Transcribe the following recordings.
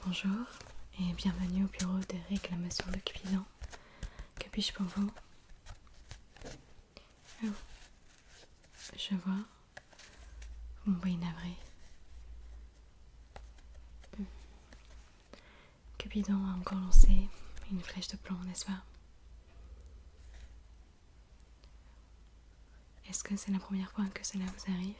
Bonjour et bienvenue au bureau de réclamation de Cupidon. Que puis-je pour vous? Oh, je vois. Vous m'envoyez navré. Cupidon a encore lancé une flèche de plomb, n'est-ce pas? Est-ce que c'est la première fois que cela vous arrive?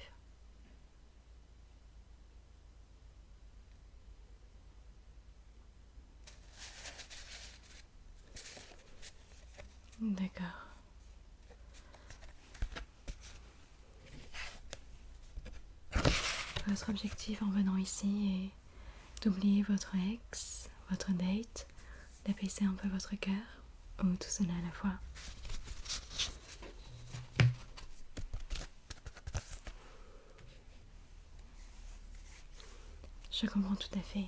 D'accord. Votre objectif en venant ici est d'oublier votre ex, votre date, d'apaiser un peu votre cœur, ou tout cela à la fois? Je comprends tout à fait.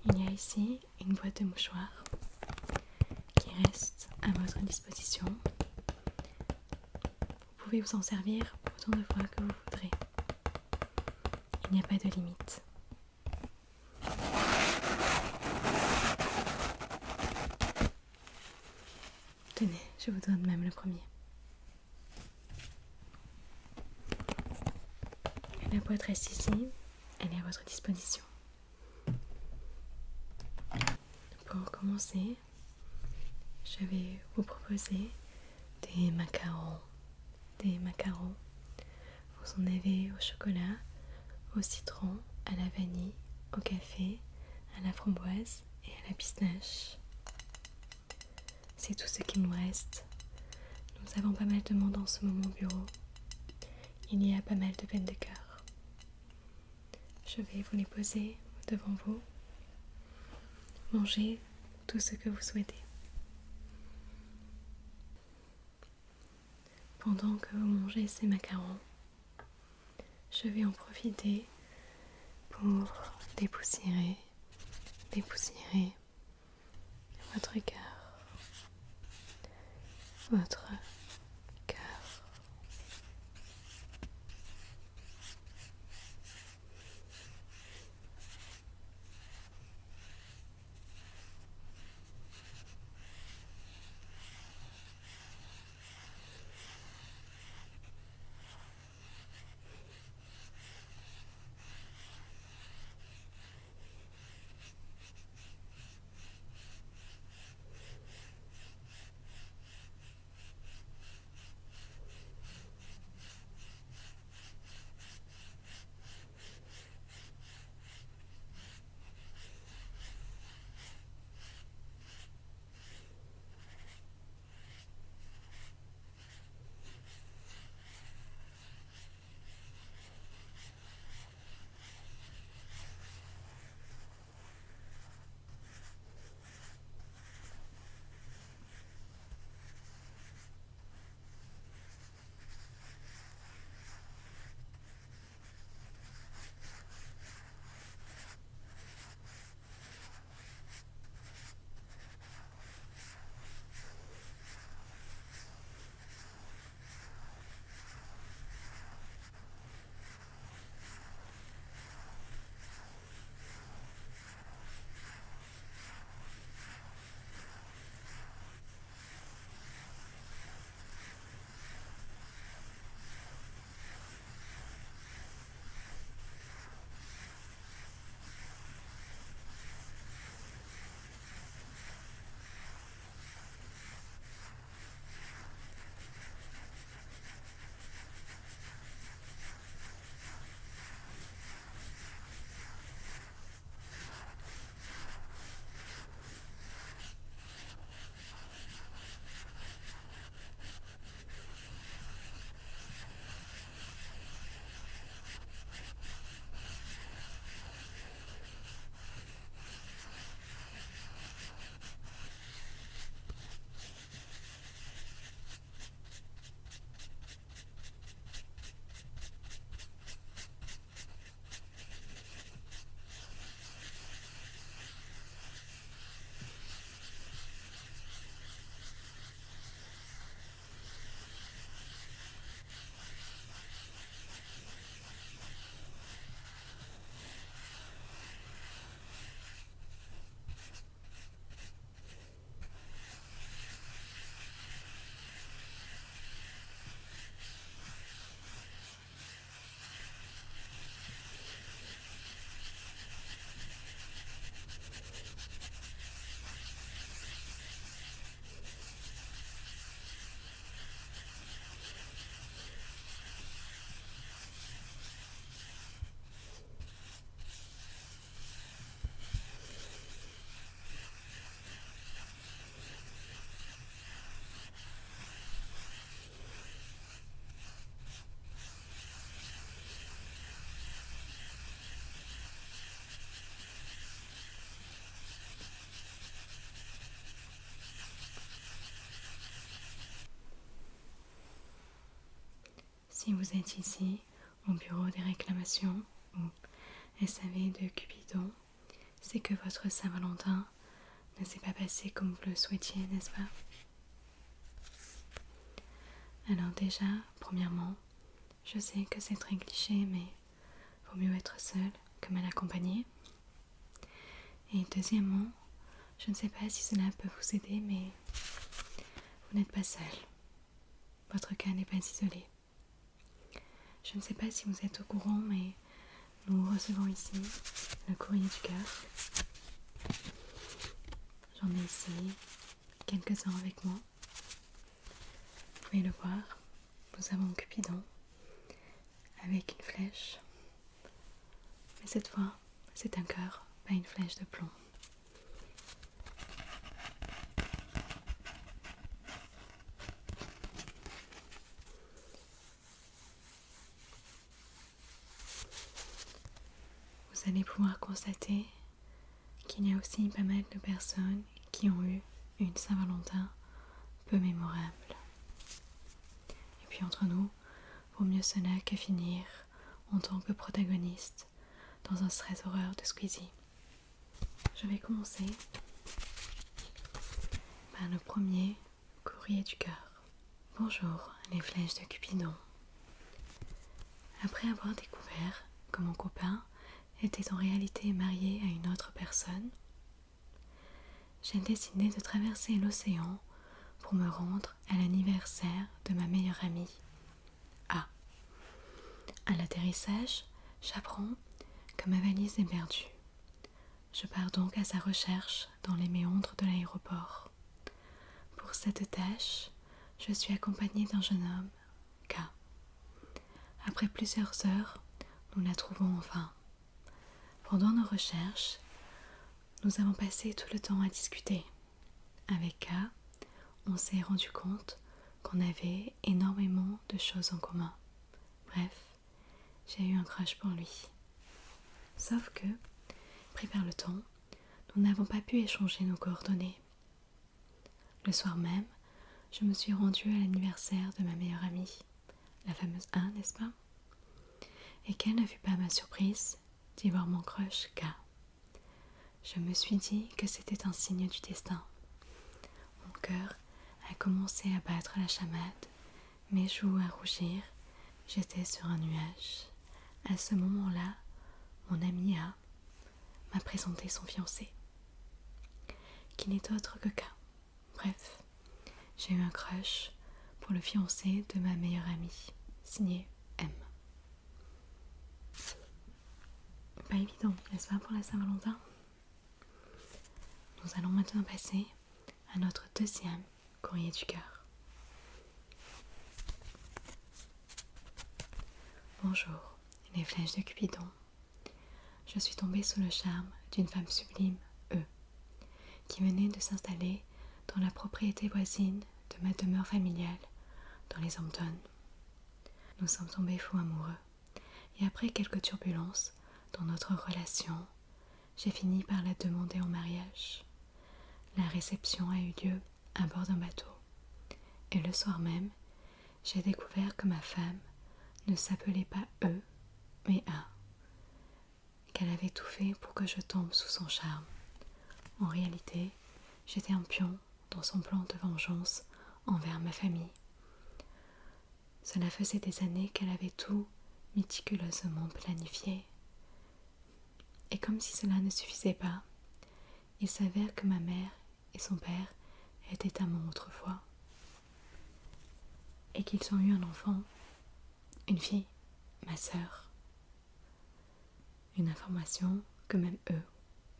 Il y a ici une boîte de mouchoirs qui reste à votre disposition. Vous pouvez vous en servir autant de fois que vous voudrez. Il n'y a pas de limite. Tenez, je vous donne même le premier. La boîte reste ici, elle est à votre disposition. Pour commencer, je vais vous proposer des macarons. Vous en avez au chocolat, au citron, à la vanille, au café, à la framboise et à la pistache. C'est tout ce qu'il nous reste. Nous avons pas mal de monde en ce moment au bureau. Il y a pas mal de peine de cœur. Je vais vous les poser devant vous. Mangez tout ce que vous souhaitez. Pendant que vous mangez ces macarons, je vais en profiter pour dépoussiérer votre cœur, votre cœur. Si vous êtes ici au bureau des réclamations ou SAV de Cupidon, c'est que votre Saint-Valentin ne s'est pas passé comme vous le souhaitiez, n'est-ce pas? Alors déjà, premièrement, je sais que c'est très cliché, mais vaut mieux être seul que mal accompagné. Et deuxièmement, je ne sais pas si cela peut vous aider, mais vous n'êtes pas seul. Votre cas n'est pas isolé. Je ne sais pas si vous êtes au courant, mais nous recevons ici le courrier du cœur. J'en ai ici quelques-uns avec moi. Vous pouvez le voir. Nous avons Cupidon avec une flèche. Mais cette fois, c'est un cœur, pas une flèche de plomb. Vous allez pouvoir constater qu'il y a aussi pas mal de personnes qui ont eu une Saint-Valentin peu mémorable. Et puis entre nous, vaut mieux cela que finir en tant que protagoniste dans un stress horreur de Squeezie. Je vais commencer par le premier courrier du cœur. Bonjour les flèches de Cupidon. Après avoir découvert que mon copain était en réalité marié à une autre personne, j'ai décidé de traverser l'océan pour me rendre à l'anniversaire de ma meilleure amie. À l'atterrissage, j'apprends que ma valise est perdue. Je pars donc à sa recherche dans les méandres de l'aéroport. Pour cette tâche, je suis accompagnée d'un jeune homme, K. Après plusieurs heures, nous la trouvons enfin. Pendant nos recherches, nous avons passé tout le temps à discuter. Avec K, on s'est rendu compte qu'on avait énormément de choses en commun. Bref, j'ai eu un crush pour lui. Sauf que, pris par le temps, nous n'avons pas pu échanger nos coordonnées. Le soir même, je me suis rendue à l'anniversaire de ma meilleure amie, la fameuse 1, n'est-ce pas? Et quelle ne fut pas ma surprise d'y voir mon crush K. Je me suis dit que c'était un signe du destin. Mon cœur a commencé à battre la chamade, mes joues à rougir, j'étais sur un nuage. À ce moment-là, mon ami A m'a présenté son fiancé, qui n'est autre que K. Bref, j'ai eu un crush pour le fiancé de ma meilleure amie, signé M. Pas évident, n'est-ce pas, pour la Saint-Valentin? Nous allons maintenant passer à notre deuxième courrier du cœur. Bonjour, les flèches de Cupidon. Je suis tombée sous le charme d'une femme sublime, E, qui venait de s'installer dans la propriété voisine de ma demeure familiale dans les Hamptons. Nous sommes tombés fous amoureux, et après quelques turbulences dans notre relation, j'ai fini par la demander en mariage. La réception a eu lieu à bord d'un bateau, et le soir même, j'ai découvert que ma femme ne s'appelait pas E, mais A, qu'elle avait tout fait pour que je tombe sous son charme. En réalité, j'étais un pion dans son plan de vengeance envers ma famille. Cela faisait des années qu'elle avait tout méticuleusement planifié. Et comme si cela ne suffisait pas, il s'avère que ma mère et son père étaient amants autrefois, et qu'ils ont eu un enfant, une fille, ma sœur. Une information que même E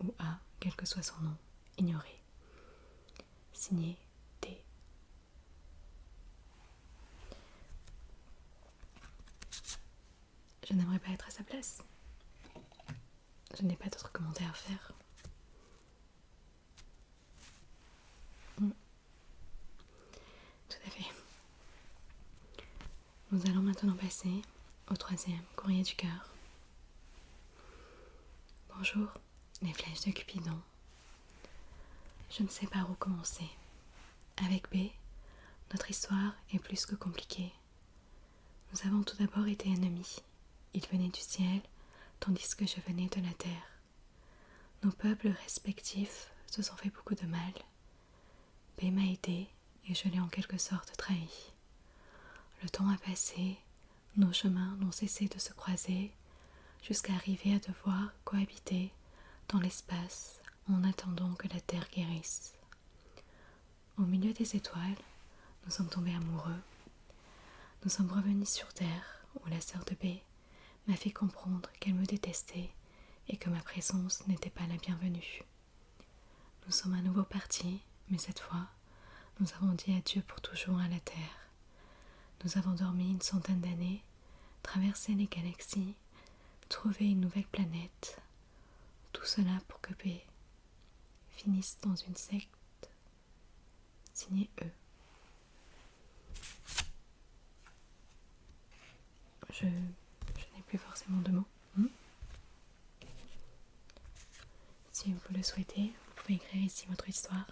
ou A, quel que soit son nom, ignorait. Signé D. Je n'aimerais pas être à sa place. Je n'ai pas d'autres commentaires à faire. Tout à fait. Nous allons maintenant passer au troisième courrier du cœur. Bonjour, les flèches de Cupidon. Je ne sais par où commencer. Avec B, notre histoire est plus que compliquée. Nous avons tout d'abord été ennemis. Il venait du ciel, tandis que je venais de la terre. Nos peuples respectifs se sont fait beaucoup de mal. B m'a aidé et je l'ai en quelque sorte trahi. Le temps a passé, nos chemins n'ont cessé de se croiser, jusqu'à arriver à devoir cohabiter dans l'espace en attendant que la terre guérisse. Au milieu des étoiles, nous sommes tombés amoureux. Nous sommes revenus sur terre où la sœur de B m'a fait comprendre qu'elle me détestait et que ma présence n'était pas la bienvenue. Nous sommes à nouveau partis, mais cette fois, nous avons dit adieu pour toujours à la terre. Nous avons dormi une centaine d'années, traversé les galaxies, trouvé une nouvelle planète. Tout cela pour que B finisse dans une secte. Signé E. Je n'ai plus forcément de mots. Si vous le souhaitez, vous pouvez écrire ici votre histoire.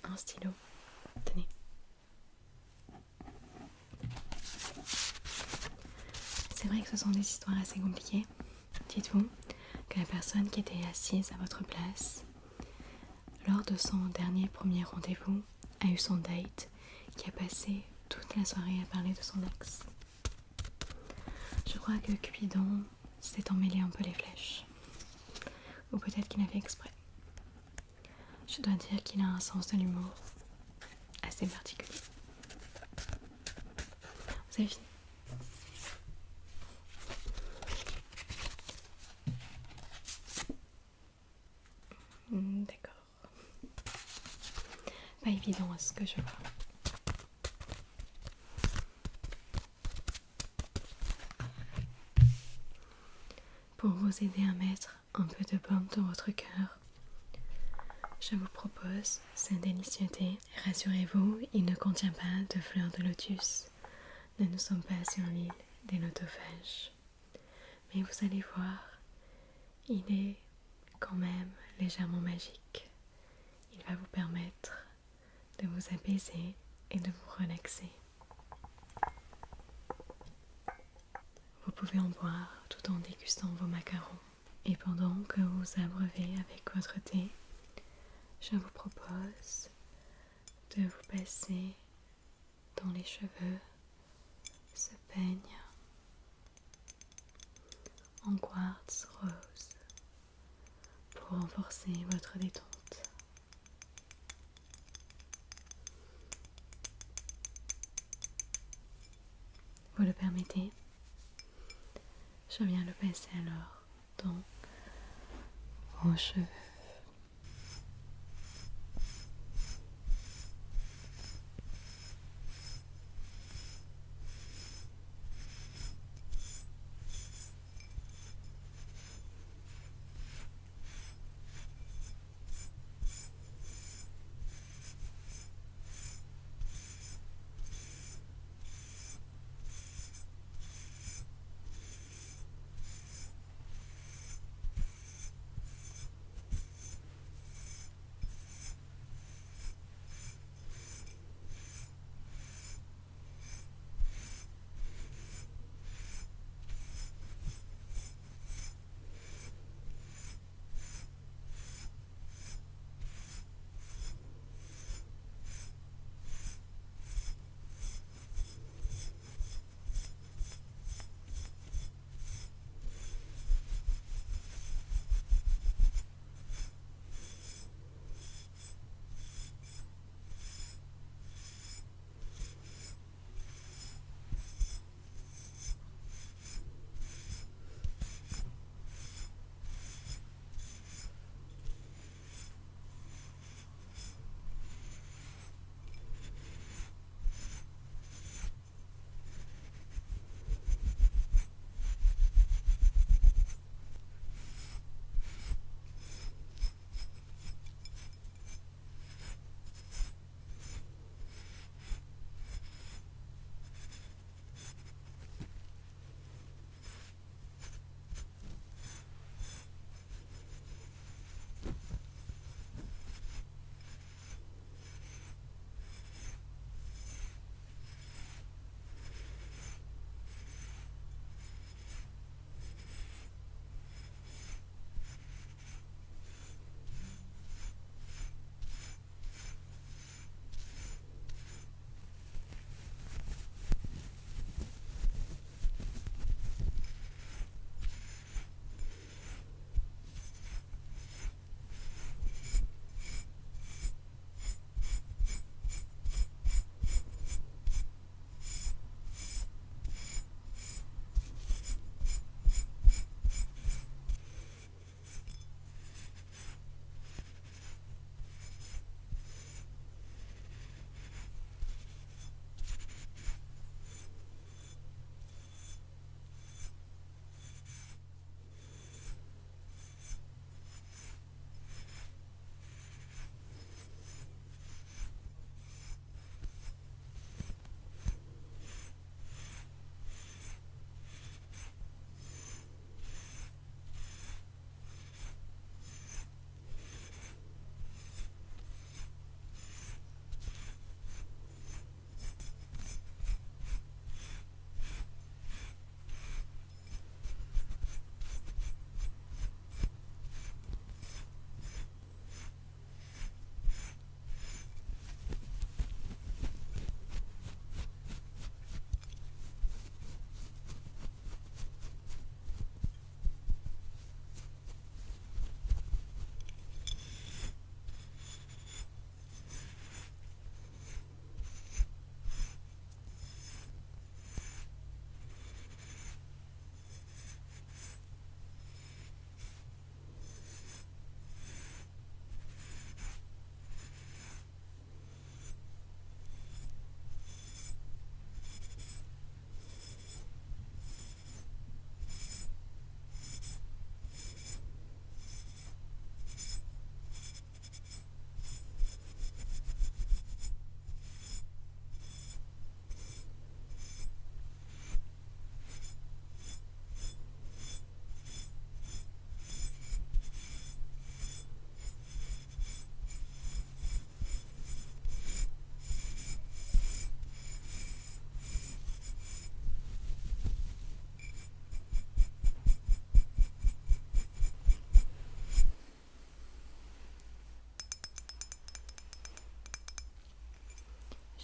Un stylo. Tenez. C'est vrai que ce sont des histoires assez compliquées. Dites-vous que la personne qui était assise à votre place, lors de son premier rendez-vous, a eu son date, qui a passé toute la soirée à parler de son ex. Je crois que Cupidon s'est emmêlé un peu les flèches. Ou peut-être qu'il a fait exprès. Je dois dire qu'il a un sens de l'humour assez particulier. Vous avez fini? D'accord. Pas évident à ce que je vois. Pour vous aider à mettre un peu de baume dans votre cœur, je vous propose ce délicieux thé. Rassurez-vous, il ne contient pas de fleurs de lotus. Nous ne sommes pas sur l'île des lotophages. Mais vous allez voir, il est quand même légèrement magique. Il va vous permettre de vous apaiser et de vous relaxer. Vous pouvez en boire tout en dégustant vos macarons. Et pendant que vous abreuvez avec votre thé, je vous propose de vous passer dans les cheveux ce peigne en quartz rose pour renforcer votre détente. Vous le permettez? Je viens le passer alors dans vos cheveux.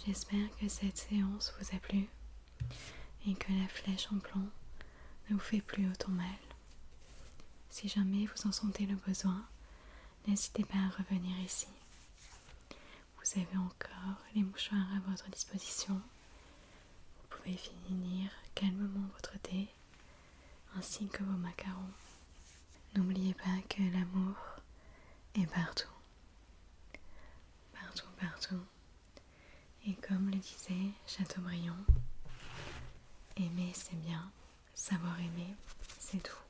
J'espère que cette séance vous a plu et que la flèche en plomb ne vous fait plus autant mal. Si jamais vous en sentez le besoin, n'hésitez pas à revenir ici. Vous avez encore les mouchoirs à votre disposition. Vous pouvez finir calmement votre thé ainsi que vos macarons. N'oubliez pas que l'amour est partout. Partout, partout. Et comme le disait Chateaubriand, aimer c'est bien, savoir aimer c'est tout.